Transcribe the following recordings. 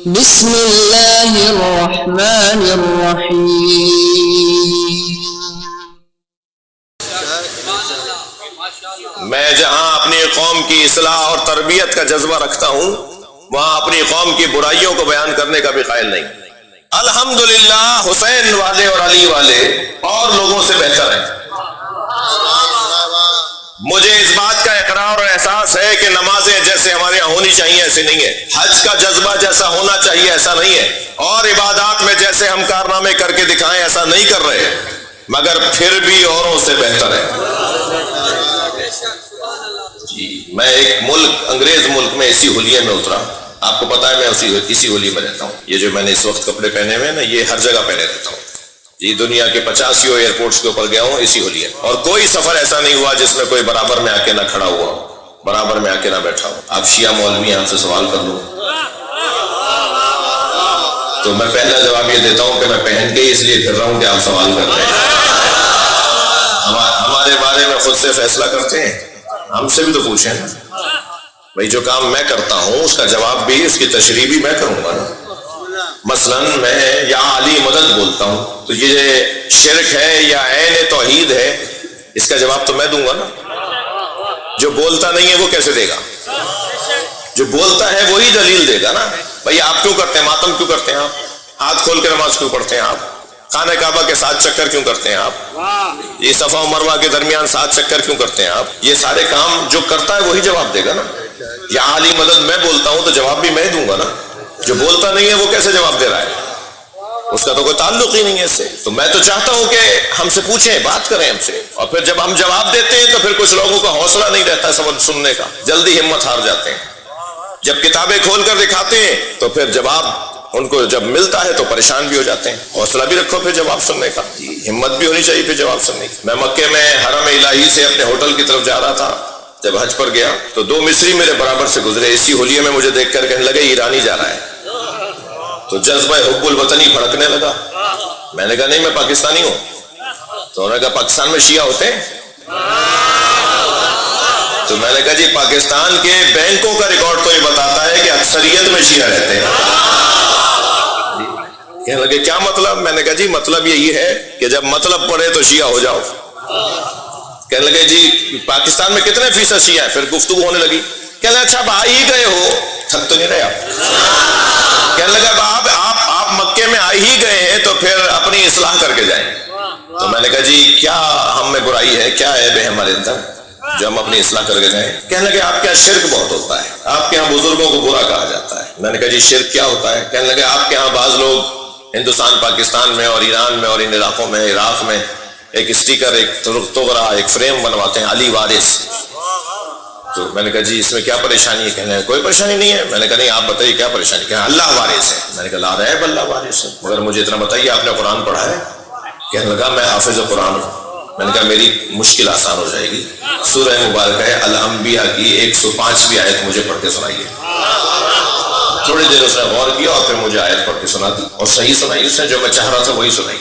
بسم اللہ الرحمن الرحیم۔ میں جہاں اپنی قوم کی اصلاح اور تربیت کا جذبہ رکھتا ہوں وہاں اپنی قوم کی برائیوں کو بیان کرنے کا بھی قائل نہیں۔ الحمدللہ حسین والے اور علی والے اور لوگوں سے بہتر ہیں۔ مجھے اس بات کا اقرار اور احساس ہے کہ نمازیں جیسے ہمارے یہاں ہونی چاہیے ایسے نہیں ہے، حج کا جذبہ جیسا ہونا چاہیے ایسا نہیں ہے، اور عبادات میں جیسے ہم کارنامے کر کے دکھائیں ایسا نہیں کر رہے، مگر پھر بھی اوروں سے بہتر ہے۔ جی میں ایک ملک انگریز ملک میں اسی ہولیے میں اترا، آپ کو پتا ہے میں اسی ہولیے میں رہتا ہوں۔ یہ جو میں نے اس وقت کپڑے پہنے ہوئے ہیں نا یہ ہر جگہ پہنے رہتا ہوں جی، دنیا کے 50 ایئرپورٹس کے اوپر گیا ہوں اسی ہولیے، اور کوئی سفر ایسا نہیں ہوا جس میں کوئی برابر میں آ کے نہ کھڑا ہوا ہو، برابر میں آ کے نہ بیٹھا ہو۔ آپ شیعہ مولوی آپ سے سوال کر لوں تو میں پہلا جواب یہ دیتا ہوں کہ میں پہن کے اس لیے پھر رہا ہوں کہ آپ سوال کر رہے ہیں، ہمارے بارے میں خود سے فیصلہ کرتے ہیں، ہم سے بھی تو پوچھیں نا بھائی، جو کام میں کرتا ہوں اس کا جواب بھی اس کی تشریح بھی میں کروں گا نا۔ مثلا میں یا علی مدد بولتا ہوں تو یہ شرک ہے یا عین توحید ہے، اس کا جواب تو میں دوں گا نا۔ جو بولتا نہیں ہے وہ کیسے دے گا؟ جو بولتا ہے وہی دلیل دے گا نا۔ بھائی آپ کیوں کرتے ہیں ماتم، کیوں کرتے ہیں آپ؟ ہاتھ کھول کے نماز کیوں پڑھتے ہیں آپ؟ خانہ کعبہ کے 7 چکر کیوں کرتے ہیں آپ؟ یہ صفا و مروہ کے درمیان 7 چکر کیوں کرتے ہیں آپ؟ یہ سارے کام جو کرتا ہے وہی جواب دے گا نا۔ یا علی مدد میں بولتا ہوں تو جواب بھی میں دوں گا نا۔ جو بولتا نہیں ہے وہ کیسے جواب دے رہا ہے؟ اس کا تو کوئی تعلق ہی نہیں ہے اس سے۔ تو میں تو چاہتا ہوں کہ ہم سے پوچھیں، بات کریں ہم سے، اور پھر جب ہم جواب دیتے ہیں تو پھر کچھ لوگوں کا حوصلہ نہیں رہتا سبق سننے کا، جلدی ہمت ہار جاتے ہیں۔ جب کتابیں کھول کر دکھاتے ہیں تو پھر جواب ان کو جب ملتا ہے تو پریشان بھی ہو جاتے ہیں۔ حوصلہ بھی رکھو پھر جواب سننے کا، ہمت بھی ہونی چاہیے پھر جواب سننے کی۔ میں مکے میں حرم الہی سے اپنے ہوٹل کی طرف جا رہا تھا، جب حج پر گیا تو 2 مصری میرے برابر سے گزرے، اسی ہولیے میں مجھے دیکھ کر کہنے لگے ایرانی جا رہا ہے، تو جذبہ حب الوطنی بھڑکنے لگا۔ میں نے کہا نہیں میں پاکستانی ہوں، تو انہوں نے کہا پاکستان میں شیعہ ہوتے ہیں؟ تو میں نے کہا جی پاکستان کے بینکوں کا ریکارڈ تو یہ بتاتا ہے کہ اکثریت میں شیعہ رہتے ہیں۔ کہنے لگے کیا مطلب؟ میں نے کہا جی مطلب یہی ہے کہ جب مطلب پڑے تو شیعہ ہو جاؤ۔ کہنے لگے جی پاکستان میں کتنے فیصد شیعہ ہیں؟ پھر گفتگو ہونے لگی، کہنے لگے اچھا اب آ ہی گئے ہو، تھک تو نہیں رہے آپ؟ کہنے لگا آپ مکے میں آ ہی گئے ہیں تو پھر اپنی اصلاح کر کے جائیں۔ تو میں نے کہا جی کیا ہم میں برائی ہے، کیا عیب ہے ہمارے اندر جو ہم اپنی اصلاح کر کے جائیں؟ کہنے لگے آپ کے یہاں شرک بہت ہوتا ہے، آپ کے یہاں بزرگوں کو برا کہا جاتا ہے۔ میں نے کہا جی شرک کیا ہوتا ہے؟ کہنے لگے آپ کے یہاں بعض لوگ ہندوستان پاکستان میں اور ایران میں اور ان علاقوں میں عراق میں ایک اسٹیکر، ایک تغرا، ایک فریم بنواتے ہیں علی وارث۔ تو میں نے کہا جی اس میں کیا پریشانی ہے؟ کہنے کوئی پریشانی نہیں ہے۔ میں نے کہا نہیں آپ بتائیے کیا پریشانی؟ کہنا اللہ وارث ہے۔ میں نے کہا لا رہے اللہ وارث ہے، مگر مجھے اتنا بتائیے آپ نے قرآن پڑھا ہے؟ کہنے لگا میں حافظ قرآن ہوں۔ میں نے کہا میری مشکل آسان ہو جائے گی، سورہ مبارکہ ہے الانبیاء کی 105ویں آیت مجھے پڑھ کے سنائیے۔ تھوڑی دیر اس نے غور کیا اور پھر مجھے آیت پڑھ کے سنا دی، اور صحیح سنائی اس نے، جو میں چاہ رہا تھا وہی سنائی۔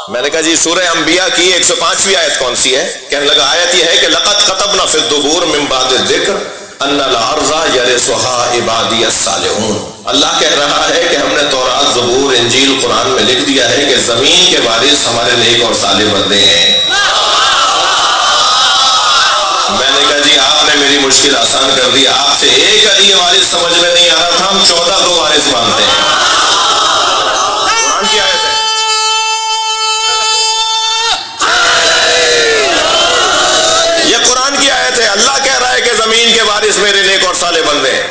میں نے کہا جی سورہ انبیاء کی 105ویں آیت کون سی ہے؟ کہنے لگا آیت یہ ہے کہ لقد كتبنا في الزبور من بعد الذکر ان الارض یرثها عبادی الصالحون۔ اللہ کہہ رہا ہے کہ ہم نے تورات، زبور، انجیل، قرآن میں لکھ دیا ہے کہ زمین کے وارث ہمارے نیک اور صالح بندے ہیں۔ میں نے کہا جی آپ نے میری مشکل آسان کر دی، آپ سے ایک علی وارث سمجھ میں نہیں آ رہا تھا، ہم 14 کو وارث مانتے ہیں۔ قرآن کی آیت ہے، یہ قرآن کی آیت ہے، اللہ کہہ رہا ہے کہ زمین کے وارث میرے نیک اور صالح بندے ہیں۔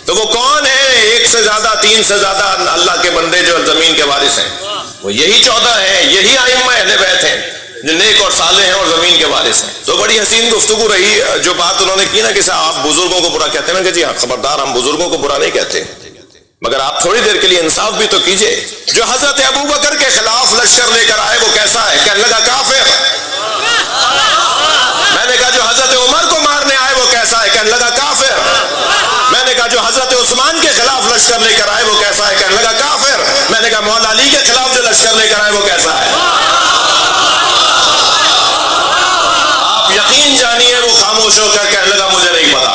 تو وہ کون ہیں 1 سے زیادہ 3 سے زیادہ اللہ کے بندے جو زمین کے وارث ہیں؟ وہ یہی 14 ہیں، یہی ائمہ اہل بیت ہیں جو نیک اور صالح ہیں اور زمین کے وارث ہیں۔ تو بڑی حسین گفتگو رہی، جو بات انہوں نے کی نا کہ آپ بزرگوں کو برا کہتے ہیں، میں کہ جی ہاں خبردار ہم بزرگوں کو برا نہیں کہتے، مگر آپ تھوڑی دیر کے لیے انصاف بھی تو کیجئے۔ جو حضرت ابوبکر کے خلاف لشکر لے کر آئے وہ کیسا ہے؟ کہنے لگا کافر۔ میں نے کہا جو حضرت عمر کو مارنے آئے وہ کیسا ہے؟ کہنے لگا کافر۔ میں نے کہا جو حضرت عثمان کے خلاف لشکر لے کر آئے وہ کیسا ہے؟ کہنے لگا کافر۔ میں نے کہا مولا علی کے خلاف جو لشکر لے کر آئے وہ کیسا ہے؟ آپ یقین جانیے وہ خاموش ہو کر کہنے لگا مجھے نہیں پتا۔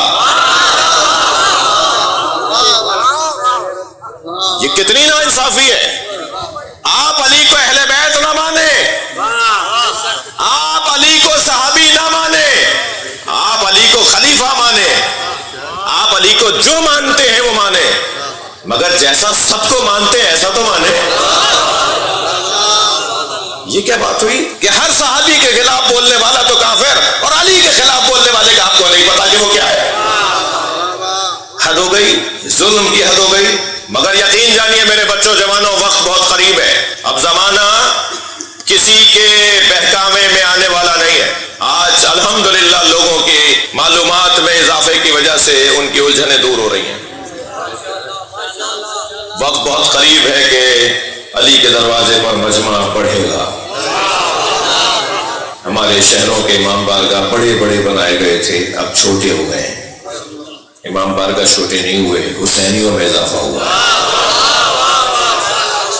یہ کتنی ناانصافی ہے. آپ علی کو اہل بیت نہ مانے, آپ علی کو صحابی نہ مانے, آپ علی کو خلیفہ مانے, آپ علی کو جو مانتے ہیں وہ مانے, مگر جیسا سب کو مانتے ہیں ایسا تو مانے. یہ کیا بات ہوئی کہ ہر صحابی کے خلاف بولنے والا تو کافر, اور علی کے خلاف بولنے والے کا آپ کو نہیں پتا کہ وہ کیا ہے. حد ہو گئی, ظلم کی حد ہو گئی. مگر یقین جانیے میرے بچوں جوانوں, وقت بہت قریب ہے. اب زمانہ کسی کے بہکامے میں آنے والا نہیں ہے. آج الحمدللہ لوگوں کی معلومات میں اضافے کی وجہ سے ان کی الجھنیں دور ہو رہی ہیں. وقت بہت قریب ہے کہ علی کے دروازے پر مجمع بڑھے گا. ہمارے شہروں کے امام بارگاہ بڑے بڑے بنائے گئے تھے, اب چھوٹے ہو گئے ہیں. امام بارگاہ چھوٹے نہیں ہوئے, حسینیوں میں اضافہ ہوا.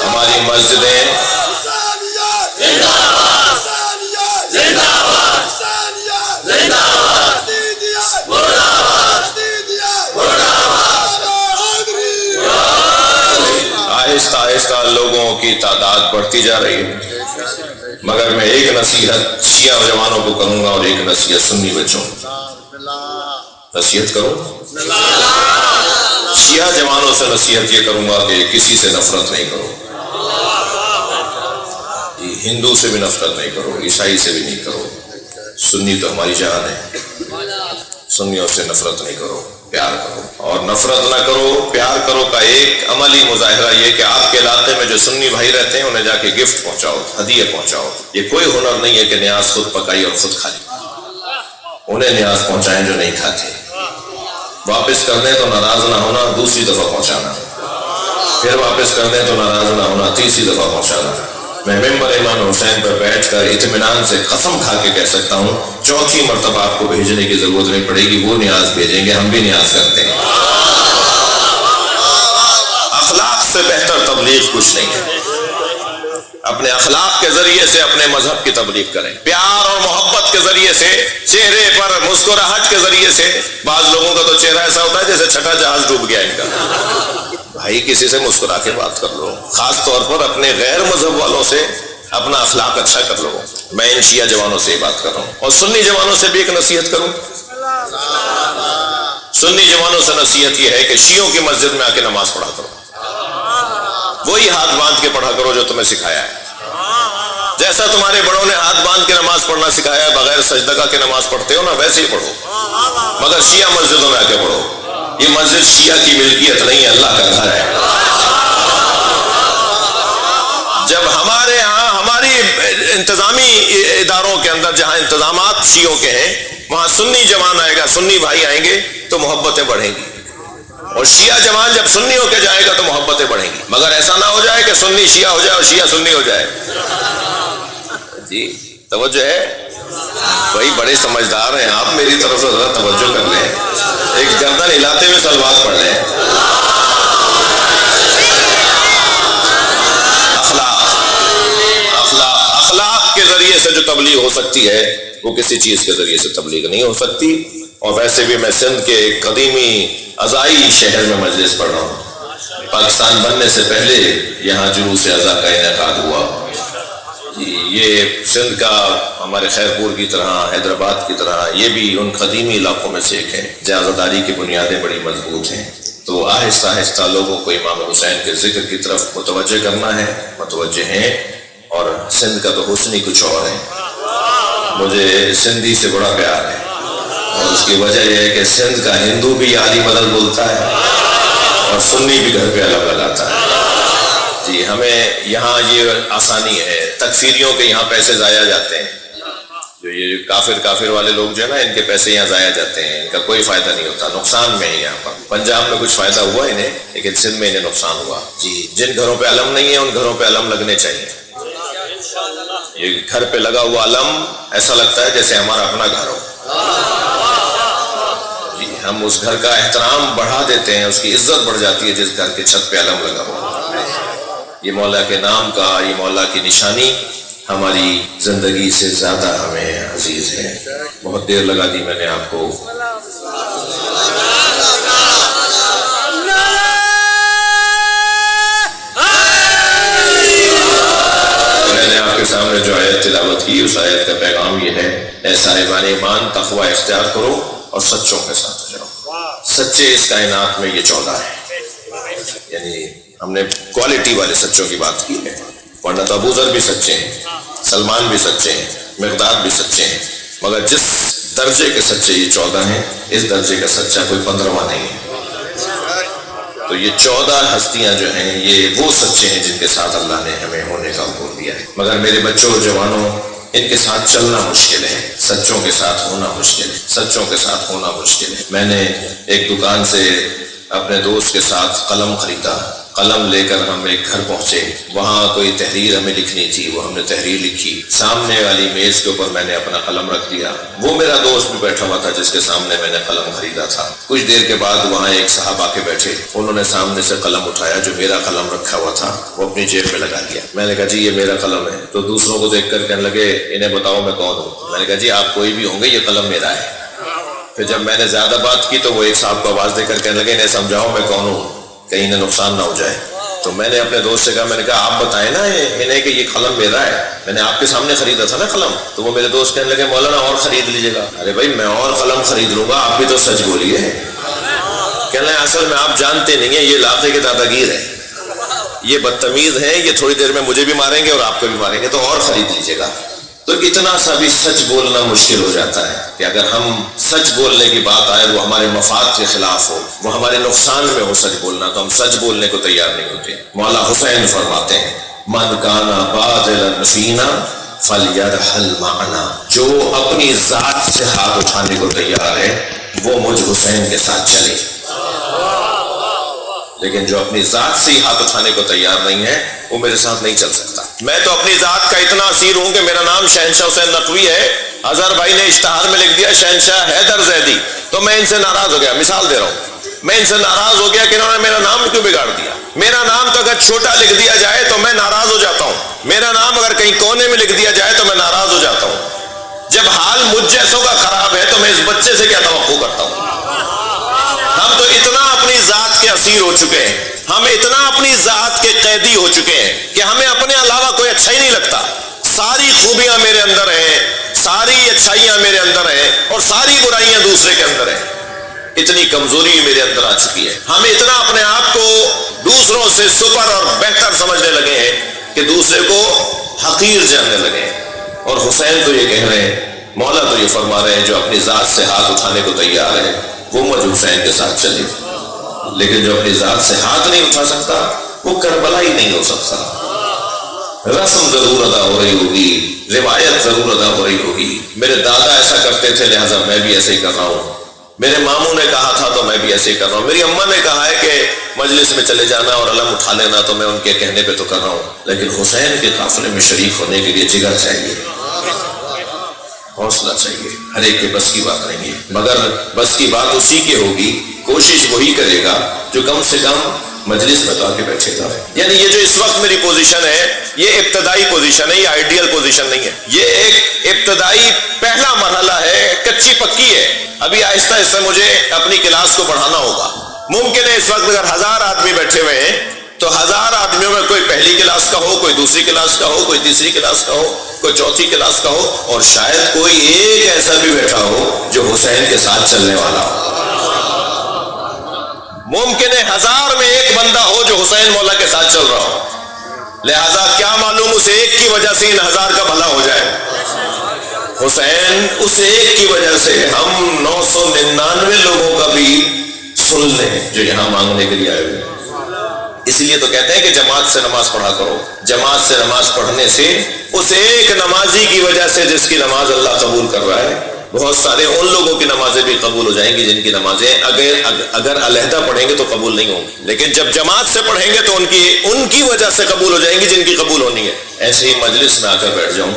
ہماری مسجدیں آہستہ آہستہ لوگوں کی تعداد بڑھتی جا رہی ہے. مگر میں ایک نصیحت شیعہ جوانوں کو کروں گا اور ایک نصیحت سنی بچوں. نصیحت کرو, شیعہ جوانوں سے نصیحت یہ کروں گا کہ کسی سے نفرت نہیں کرو. ہندو سے بھی نفرت نہیں کرو, عیسائی سے بھی نہیں کرو. سنی تو ہماری جان ہے, سنیوں سے نفرت نہیں کرو, پیار کرو. اور نفرت نہ کرو, پیار کرو کا ایک عملی مظاہرہ یہ کہ آپ کے علاقے میں جو سنی بھائی رہتے ہیں انہیں جا کے گفٹ پہنچاؤ, ہدیہ پہنچاؤ. یہ کوئی ہنر نہیں ہے کہ نیاز خود پکائی اور خود کھا لی. انہیں نیاز پہنچائیں جو نہیں کھاتے. واپس کر دیں تو ناراض نہ ہونا, دوسری دفعہ پہنچانا. پھر واپس کر دیں تو ناراض نہ ہونا, تیسری دفعہ پہنچانا. میں ممبر امام حسین پر بیٹھ کر اطمینان سے قسم کھا کے کہہ سکتا ہوں, چوتھی مرتبہ آپ کو بھیجنے کی ضرورت نہیں پڑے گی. وہ نیاز بھیجیں گے, ہم بھی نیاز کرتے ہیں. اخلاق سے بہتر تبلیغ کچھ نہیں ہے. اپنے اخلاق کے ذریعے سے اپنے مذہب کی تبلیغ کریں. پیار اور محبت کے ذریعے سے, چہرے پر مسکراہٹ کے ذریعے سے. بعض لوگوں کا تو چہرہ ایسا ہوتا ہے جیسے چھٹا جہاز ڈوب گیا ان کا. بھائی کسی سے مسکرا کے بات کر لو, خاص طور پر اپنے غیر مذہب والوں سے اپنا اخلاق اچھا کر لو. میں ان شیعہ جوانوں سے بات کر رہا ہوں. اور سنی جوانوں سے بھی ایک نصیحت کروں. سنی جوانوں سے نصیحت یہ ہے کہ شیعوں کی مسجد میں آ کے نماز پڑھا کرو. وہی ہاتھ باندھ کے پڑھا کرو جو تمہیں سکھایا ہے. جیسا تمہارے بڑوں نے ہاتھ باندھ کے نماز پڑھنا سکھایا ہے, بغیر سجدہ کے نماز پڑھتے ہو نا, ویسے ہی پڑھو. مگر شیعہ مسجدوں میں آ کے پڑھو. یہ مسجد شیعہ کی ملکیت نہیں ہے, اللہ کا گھر ہے. جب ہمارے ہاں ہماری انتظامی اداروں کے اندر جہاں انتظامات شیعوں کے ہیں, وہاں سنی جوان آئے گا, سنی بھائی آئیں گے تو محبتیں بڑھیں گی. اور شیعہ جوان جب سنی ہو کے جائے گا تو محبتیں بڑھیں گی. مگر ایسا نہ ہو جائے کہ سنی شیعہ ہو جائے اور شیعہ سنی ہو جائے. جی توجہ ہے بھائی, بڑے سمجھدار ہیں آپ, میری طرف سے ذرا توجہ کر لیں. ایک گردن ہلاتے ہوئے سلوات پڑھ لیں. اخلاق کے ذریعے سے جو تبلیغ ہو سکتی ہے وہ کسی چیز کے ذریعے سے تبلیغ نہیں ہو سکتی. اور ویسے بھی میں سندھ کے قدیمی ازائی شہر میں مجلس پڑھ رہا ہوں. پاکستان بننے سے پہلے یہاں جلوس ازا کا انعقاد ہوا. یہ سندھ کا ہمارے خیرپور کی طرح, حیدرآباد کی طرح, یہ بھی ان قدیمی علاقوں میں سے ایک ہے جہاں عزاداری کی بنیادیں بڑی مضبوط ہیں. تو آہستہ آہستہ لوگوں کو امام حسین کے ذکر کی طرف متوجہ کرنا ہے, متوجہ ہیں. اور سندھ کا تو حسن ہی کچھ اور ہے. مجھے سندھی سے بڑا پیار ہے, اور اس کی وجہ یہ ہے کہ سندھ کا ہندو بھی علی مدد بولتا ہے اور سنی بھی گھر پہ الگ لگاتا ہے. جی ہمیں یہاں یہ آسانی ہے. تکفیریوں کے یہاں پیسے ضائع جاتے ہیں, جو یہ کافر والے لوگ جو ہے نا, ان کے پیسے یہاں ضائع جاتے ہیں, ان کا کوئی فائدہ نہیں ہوتا, نقصان میں ہی. یہاں پر پنجاب میں کچھ فائدہ ہوا انہیں, لیکن سندھ میں انہیں نقصان ہوا. جی جن گھروں پہ علم نہیں ہے ان گھروں پہ علم لگنے چاہیے. یہ گھر پہ لگا ہوا علم ایسا لگتا ہے جیسے ہمارا اپنا گھر ہو. جی ہم اس گھر کا احترام بڑھا دیتے ہیں, اس کی عزت بڑھ جاتی ہے جس گھر کے چھت پہ علم لگا ہوا. یہ مولا کے نام کا, یہ مولا کی نشانی ہماری زندگی سے زیادہ ہمیں عزیز ہے. بہت دیر لگا دی میں نے آپ کو. اس آیت کا پیغام یہ ہے، اے صاحبان ایمان تقوی اختیار کرو اور سچوں کے ساتھ ہو جاؤ۔ سچے اس کائنات میں یہ 14 ہیں، یعنی ہم نے کوالٹی والے سچوں کی بات کی ہے، ورنہ تو ابو ذر بھی سچے ہیں، سلمان بھی سچے ہیں، مقداد بھی سچے ہیں، مگر جس درجے کے سچے یہ 14 ہیں، اس درجے کا سچا کوئی 15واں نہیں ہے۔ تو یہ 14 ہستیاں جو ہیں یہ وہ سچے ہیں جن کے ساتھ اللہ نے ہمیں ہونے کا حکم دیا ہے۔ مگر میرے بچوں اور جوانوں، ان کے ساتھ چلنا مشکل ہے، سچوں کے ساتھ ہونا مشکل ہے، سچوں کے ساتھ ہونا مشکل ہے۔ میں نے ایک دکان سے اپنے دوست کے ساتھ قلم خریدا، قلم لے کر ہم ایک گھر پہنچے، وہاں کوئی تحریر ہمیں لکھنی تھی، وہ ہم نے تحریر لکھی، سامنے والی میز کے اوپر میں نے اپنا قلم رکھ دیا، وہ میرا دوست بھی بیٹھا ہوا تھا جس کے سامنے میں نے قلم خریدا تھا۔ کچھ دیر کے بعد وہاں ایک صاحب آ کے بیٹھے، انہوں نے سامنے سے قلم اٹھایا، جو میرا قلم رکھا ہوا تھا وہ اپنی جیب میں لگا دیا۔ میں نے کہا جی یہ میرا قلم ہے، تو دوسروں کو دیکھ کر کہنے لگے انہیں بتاؤ میں کون ہوں۔ میں نے کہا جی آپ کوئی بھی ہوں گے، یہ قلم میرا ہے۔ پھر جب میں نے زیادہ بات کی تو وہ ایک صاحب کو آواز دے کر کہنے لگے انہیں سمجھاؤ میں کون ہوں، کہیں انہیں نقصان نہ ہو جائے۔ تو میں نے اپنے دوست سے کہا، میں نے کہا آپ بتائیں نا انہیں کہ یہ قلم میرا ہے، میں نے آپ کے سامنے خریدا تھا نا قلم۔ تو وہ میرے دوست کہنے لگے مولانا اور خرید لیجیے گا۔ ارے بھائی میں اور قلم خرید لوں گا، آپ بھی تو سچ بولیے۔ کہنے لگے اصل میں آپ جانتے نہیں ہیں، یہ علاقے کے دادا گیر ہیں، یہ بدتمیز ہیں، یہ تھوڑی دیر میں مجھے بھی ماریں گے اور آپ کو بھی ماریں گے، تو اور خرید لیجیے گا۔ تو اتنا سا بھی سچ بولنا مشکل ہو جاتا ہے کہ اگر ہم سچ بولنے کی بات آئے وہ ہمارے مفاد کے خلاف ہو، وہ ہمارے نقصان میں ہو سچ بولنا، تو ہم سچ بولنے کو تیار نہیں ہوتے۔ مولا حسین فرماتے ہیں من کان باذلا فینا فلیرحل معنا، جو اپنی ذات سے ہاتھ اٹھانے کو تیار ہے وہ مجھ حسین کے ساتھ چلے، لیکن جو اپنی ذات سے ہی ہاتھ اٹھانے کو تیار نہیں ہے وہ میرے ساتھ نہیں چل سکتا۔ میں تو اپنی ذات کا اتنا اسیر ہوں کہ میرا نام شہنشاہ حسین نقوی ہے، اظہر بھائی نے اشتہار میں لکھ دیا شہنشاہ حیدر زیدی، تو میں ان سے ناراض ہو گیا، مثال دے رہا ہوں، میں ان سے ناراض ہو گیا کہ انہوں نے میرا نام کیوں بگاڑ دیا۔ میرا نام تو اگر چھوٹا لکھ دیا جائے تو میں ناراض ہو جاتا ہوں، میرا نام اگر کہیں کونے میں لکھ دیا جائے تو میں ناراض ہو جاتا ہوں۔ جب حال مجھ جیسوں کا خراب ہے تو میں اس بچے سے کیا توقع کرتا ہوں۔ ہم تو اتنا اپنی ذات کے اسیر ہو چکے ہیں، ہم اتنا اپنی ذات کے قیدی ہو چکے ہیں کہ ہمیں اپنے علاوہ کوئی اچھا ہی نہیں لگتا۔ ساری خوبیاں میرے اندر ہیں، ساری اچھائیاں میرے اندر ہیں اور ساری برائیاں دوسرے کے اندر ہیں۔ اتنی کمزوری میرے اندر آ چکی ہے، ہم اتنا اپنے آپ کو دوسروں سے سپر اور بہتر سمجھنے لگے ہیں کہ دوسرے کو حقیر جاننے لگے ہیں۔ اور حسین تو یہ کہہ رہے ہیں، مولا تو یہ فرما رہے ہیں جو اپنی ذات سے ہاتھ اٹھانے کو تیار ہے وہ مجھ حسین کے ساتھ چلے، لیکن جو اپنی ذات سے ہاتھ نہیں اٹھا سکتا وہ کربلا ہی نہیں ہو سکتا۔ رسم ضرور ادا ہو رہی ہوگی، روایت ضرور ادا ہو رہی ہوگی، میرے دادا ایسا کرتے تھے لہٰذا میں بھی ایسے ہی کر رہا ہوں، میرے ماموں نے کہا تھا تو میں بھی ایسے ہی کر رہا ہوں، میری اماں نے کہا ہے کہ مجلس میں چلے جانا اور علم اٹھا لینا تو میں ان کے کہنے پہ تو کر رہا ہوں، لیکن حسین کے قافلے میں شریک ہونے کے لیے جگر چاہیے، حوصلہ چاہیے، ہر ایک کے بس کی بات نہیں ہے، مگر بس کی بات اسی کی ہوگی، کوشش وہی کرے گا جو کم سے کم مجلس میں تو آ کے بیٹھے گا۔ یعنی یہ جو اس وقت میری پوزیشن ہے یہ ابتدائی پوزیشن ہے، یہ آئیڈیل پوزیشن نہیں ہے، یہ ایک ابتدائی پہلا مرحلہ ہے، کچی پکی ہے، ابھی آہستہ آہستہ مجھے اپنی کلاس کو بڑھانا ہوگا۔ ممکن ہے اس وقت اگر 1000 آدمی بیٹھے ہوئے ہیں تو 1000 آدمیوں میں کوئی پہلی کلاس کا ہو، کوئی دوسری کلاس کا ہو، کوئی تیسری کلاس کا ہو، کوئی چوتھی کلاس کا ہو، اور شاید کوئی ایک ایسا بھی بیٹھا ہو جو حسین کے ساتھ چلنے والا ہو۔ ممکن ہے 1000 میں ایک بندہ ہو جو حسین مولا کے ساتھ چل رہا ہو، لہذا کیا معلوم اس ایک کی وجہ سے ان 1000 کا بھلا ہو جائے۔ حسین اس ایک کی وجہ سے ہم 999 لوگوں کا بھی سن لیں جو یہاں مانگنے کے لیے آئے ہوئے۔ اس لیے تو کہتے ہیں کہ جماعت سے نماز پڑھا کرو، جماعت سے نماز پڑھنے سے اس ایک نمازی کی وجہ سے جس کی نماز اللہ قبول کر رہا ہے، بہت سارے ان لوگوں کی نمازیں بھی قبول ہو جائیں گی جن کی نمازیں اگر علیحدہ پڑھیں گے تو قبول نہیں ہوں گی، لیکن جب جماعت سے پڑھیں گے تو ان کی وجہ سے قبول ہو جائیں گی جن کی قبول ہونی ہے۔ ایسے ہی مجلس میں آ کر بیٹھ جاؤں،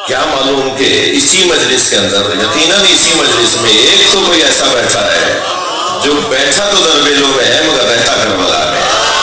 کیا معلوم کہ اسی مجلس کے اندر یقیناً اسی مجلس میں ایک تو کوئی ایسا بیٹھا ہے جو بیٹھا تو دربیلوں میں ہے مگر رہتا کربلا میں ہے۔